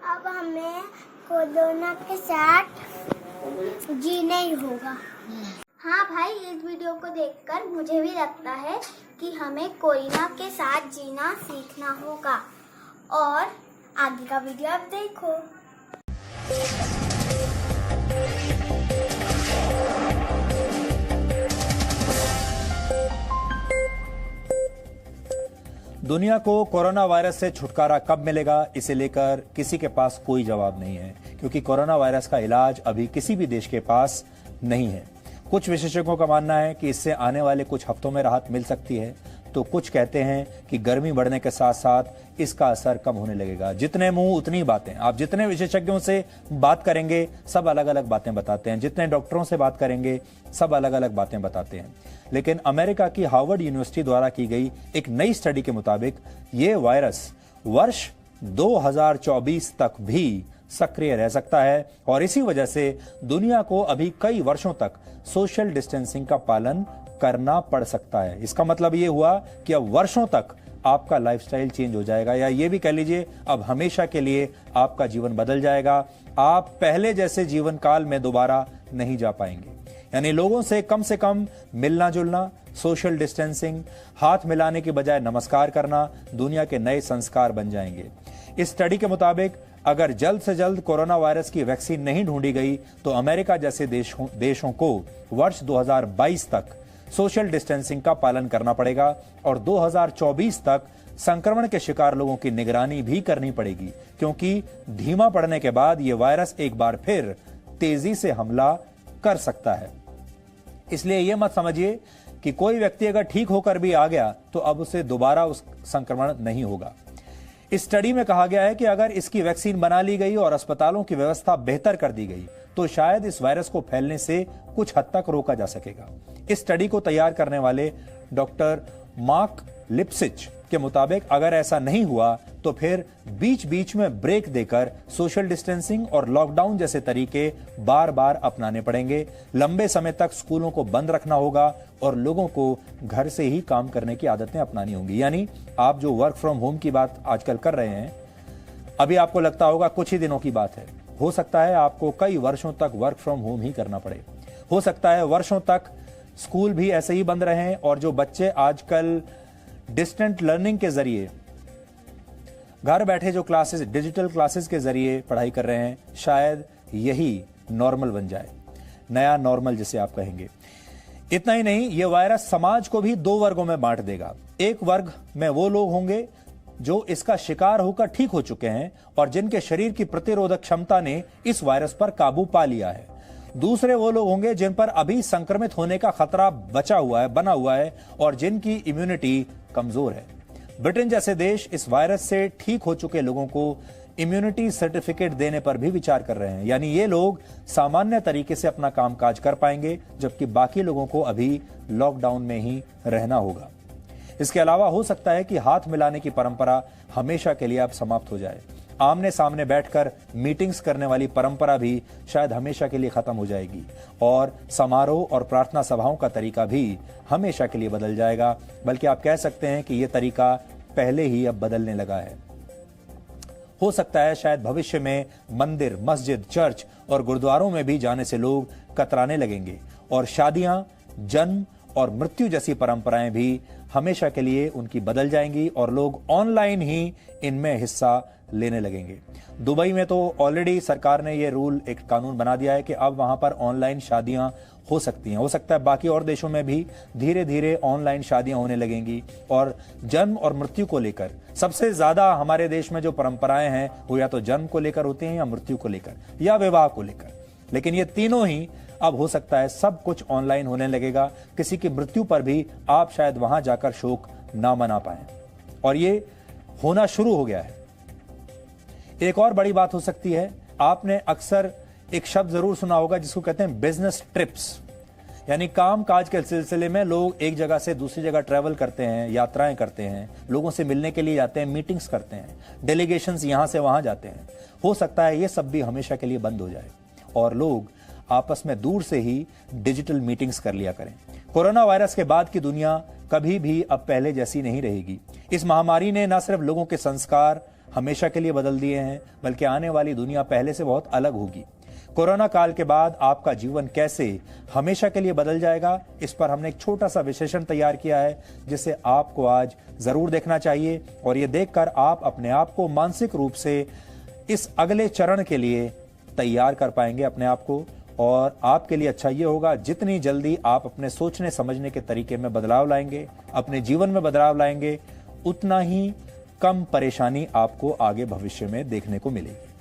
अब हमें कोरोना के साथ जीना ही होगा। हाँ भाई, इस वीडियो को देखकर मुझे भी लगता है कि हमें कोरोना के साथ जीना सीखना होगा। और आगे का वीडियो आप देखो। दुनिया को कोरोना वायरस से छुटकारा कब मिलेगा, इसे लेकर किसी के पास कोई जवाब नहीं है, क्योंकि कोरोना वायरस का इलाज अभी किसी भी देश के पास नहीं है। कुछ विशेषज्ञों का मानना है कि इससे आने वाले कुछ हफ्तों में राहत मिल सकती है, तो कुछ कहते हैं कि गर्मी बढ़ने के साथ साथ इसका असर कम होने लगेगा। जितने मुंह उतनी बातें। आप जितने विशेषज्ञों से बात करेंगे सब अलग अलग बातें बताते हैं, जितने डॉक्टरों से बात करेंगे सब अलग अलग बातें बताते हैं। लेकिन अमेरिका की हार्वर्ड यूनिवर्सिटी द्वारा की गई एक नई स्टडी के मुताबिक ये वायरस वर्ष 2024 तक भी सक्रिय रह सकता है और इसी वजह से दुनिया को अभी कई वर्षों तक सोशल डिस्टेंसिंग का पालन करना पड़ सकता है। इसका मतलब ये हुआ कि अब वर्षों तक आपका लाइफस्टाइल चेंज हो जाएगा, या ये भी कह लीजिए अब हमेशा के लिए आपका जीवन बदल जाएगा। आप पहले जैसे जीवन काल में दोबारा नहीं जा पाएंगे। यानी लोगों से कम मिलना जुलना, सोशल डिस्टेंसिंग, हाथ मिलाने की बजाय नमस्कार करना दुनिया के नए संस्कार बन जाएंगे। इस स्टडी के मुताबिक अगर जल्द से जल्द कोरोना वायरस की वैक्सीन नहीं ढूंढी गई तो अमेरिका जैसे देशों को वर्ष 2022 तक सोशल डिस्टेंसिंग का पालन करना पड़ेगा और 2024 तक संक्रमण के शिकार लोगों की निगरानी भी करनी पड़ेगी, क्योंकि धीमा पड़ने के बाद यह वायरस एक बार फिर तेजी से हमला कर सकता है। इसलिए यह मत समझिए कि कोई व्यक्ति अगर ठीक होकर भी आ गया तो अब उसे दोबारा उस संक्रमण नहीं होगा। इस स्टडी में कहा गया है कि अगर इसकी वैक्सीन बना ली गई और अस्पतालों की व्यवस्था बेहतर कर दी गई तो शायद इस वायरस को फैलने से कुछ हद तक रोका जा सकेगा। इस स्टडी को तैयार करने वाले डॉक्टर मार्क लिप्सिच के मुताबिक अगर ऐसा नहीं हुआ तो फिर बीच बीच में ब्रेक देकर सोशल डिस्टेंसिंग और लॉकडाउन जैसे तरीके बार बार अपनाने पड़ेंगे। लंबे समय तक स्कूलों को बंद रखना होगा और लोगों को घर से ही काम करने की आदतें अपनानी होंगी। यानी आप जो वर्क फ्रॉम होम की बात आजकल कर रहे हैं, अभी आपको लगता होगा कुछ ही दिनों की बात है, हो सकता है आपको कई वर्षों तक वर्क फ्रॉम होम ही करना पड़े। हो सकता है वर्षों तक स्कूल भी ऐसे ही बंद रहें और जो बच्चे आजकल डिस्टेंट लर्निंग के जरिए घर बैठे जो क्लासेस, डिजिटल क्लासेस के जरिए पढ़ाई कर रहे हैं, शायद यही नॉर्मल बन जाए, नया नॉर्मल जिसे आप कहेंगे। इतना ही नहीं, यह वायरस समाज को भी दो वर्गों में बांट देगा। एक वर्ग में वो लोग होंगे जो इसका शिकार होकर ठीक हो चुके हैं और जिनके शरीर की प्रतिरोधक क्षमता ने इस वायरस पर काबू पा लिया है। दूसरे वो लोग होंगे जिन पर अभी संक्रमित होने का खतरा बना हुआ है और जिनकी इम्यूनिटी कमजोर है। ब्रिटेन जैसे देश इस वायरस से ठीक हो चुके लोगों को इम्यूनिटी सर्टिफिकेट देने पर भी विचार कर रहे हैं। यानी ये लोग सामान्य तरीके से अपना कामकाज कर पाएंगे, जबकि बाकी लोगों को अभी लॉकडाउन में ही रहना होगा। इसके अलावा हो सकता है कि हाथ मिलाने की परंपरा हमेशा के लिए अब समाप्त हो जाए। आमने सामने बैठकर मीटिंग्स करने वाली परंपरा भी शायद हमेशा के लिए खत्म हो जाएगी और समारोह और प्रार्थना सभाओं का तरीका भी हमेशा के लिए बदल जाएगा। बल्कि आप कह सकते हैं कि यह तरीका पहले ही अब बदलने लगा है। हो सकता है शायद भविष्य में मंदिर, मस्जिद, चर्च और गुरुद्वारों में भी जाने से लोग कतराने लगेंगे और शादियां, जन्म और मृत्यु जैसी परंपराएं भी हमेशा के लिए उनकी बदल जाएंगी और लोग ऑनलाइन ही इनमें हिस्सा लेने लगेंगे। दुबई में तो ऑलरेडी सरकार ने यह रूल, एक कानून बना दिया है कि अब वहां पर ऑनलाइन शादियां हो सकती हैं। हो सकता है बाकी और देशों में भी धीरे धीरे ऑनलाइन शादियां होने लगेंगी। और जन्म और मृत्यु को लेकर सबसे ज्यादा हमारे देश में जो परंपराएं हैं वो या तो जन्म को लेकर होती हैं या मृत्यु को लेकर या विवाह को लेकर, लेकिन ये तीनों ही अब हो सकता है सब कुछ ऑनलाइन होने लगेगा। किसी की मृत्यु पर भी आप शायद वहां जाकर शोक ना मना पाएं और ये होना शुरू हो गया है। एक और बड़ी बात हो सकती है, आपने अक्सर एक शब्द जरूर सुना होगा जिसको कहते हैं बिजनेस ट्रिप्स। यानी काम काज के सिलसिले में लोग एक जगह से दूसरी जगह ट्रैवल करते हैं, यात्राएं करते हैं, लोगों से मिलने के लिए जाते हैं, मीटिंग्स करते हैं, डेलीगेशंस यहां से वहां जाते हैं। हो सकता है ये सब भी हमेशा के लिए बंद हो जाए और लोग आपस में दूर से ही डिजिटल मीटिंग्स कर लिया करें। कोरोना वायरस के बाद की दुनिया कभी भी अब पहले जैसी नहीं रहेगी। इस महामारी ने न सिर्फ लोगों के संस्कार, हमेशा के लिए बदल दिए हैं, बल्कि आने वाली दुनिया पहले से बहुत अलग होगी। कोरोना काल के बाद आपका जीवन कैसे हमेशा के लिए बदल जाएगा, इस पर हमने एक छोटा सा विश्लेषण तैयार किया है, जिसे आपको आज जरूर देखना चाहिए। और ये देखकर आप अपने आप को मानसिक रूप से इस अगले चरण के लिए तैयार कर पाएंगे अपने आप को। और आपके लिए अच्छा ये होगा, जितनी जल्दी आप अपने सोचने समझने के तरीके में बदलाव लाएंगे, अपने जीवन में बदलाव लाएंगे, उतना ही कम परेशानी आपको आगे भविष्य में देखने को मिलेगी।